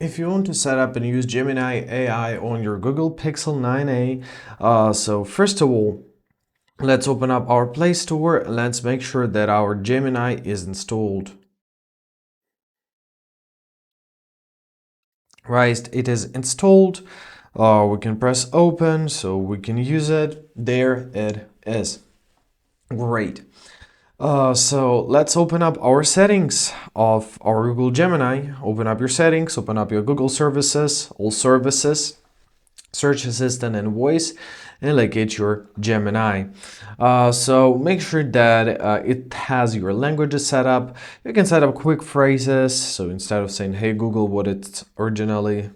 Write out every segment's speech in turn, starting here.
If you want to set up and use Gemini AI on your Google Pixel 9a, so first of all, let's open up our Play Store and let's make sure that our Gemini is installed. Right, it is installed. We can press open so we can use it. There it is. Great. So let's open up our settings of our Google Gemini. Open up your settings, open up your Google services, all services, search assistant and voice, and locate your Gemini. So make sure that it has your languages set up. You can set up quick phrases. So instead of saying, hey Google, what it's originally,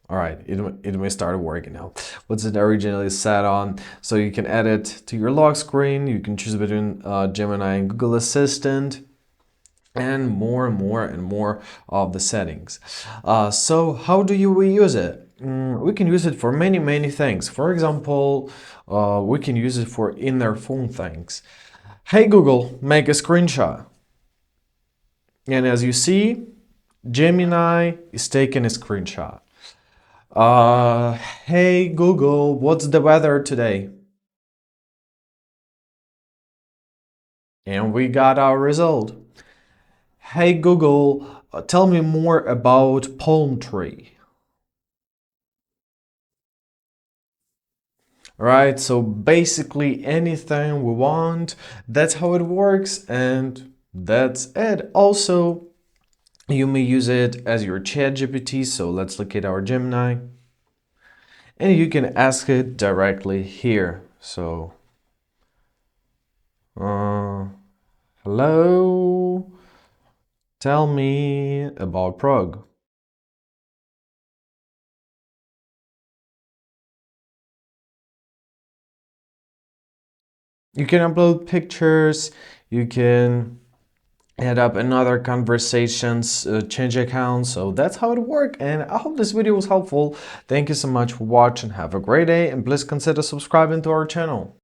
all right, it may start working now. What's it originally set on? So you can add it to your lock screen. You can choose between Gemini and Google Assistant, and more of the settings. So how do we use it? We can use it for many things. For example, we can use it for in their phone things. Hey Google, make a screenshot. And as you see, Gemini is taking a screenshot. Hey Google, what's the weather today? And we got our result. Hey Google, tell me more about palm tree. Right, so basically anything we want, that's how it works, and that's it. Also, you may use it as your chat GPT, so let's look at our Gemini. And you can ask it directly here. So, hello, tell me about Prague. You can upload pictures, you can add up another conversations, change accounts. So that's how it works. And I hope this video was helpful. Thank you so much for watching. Have a great day and please consider subscribing to our channel.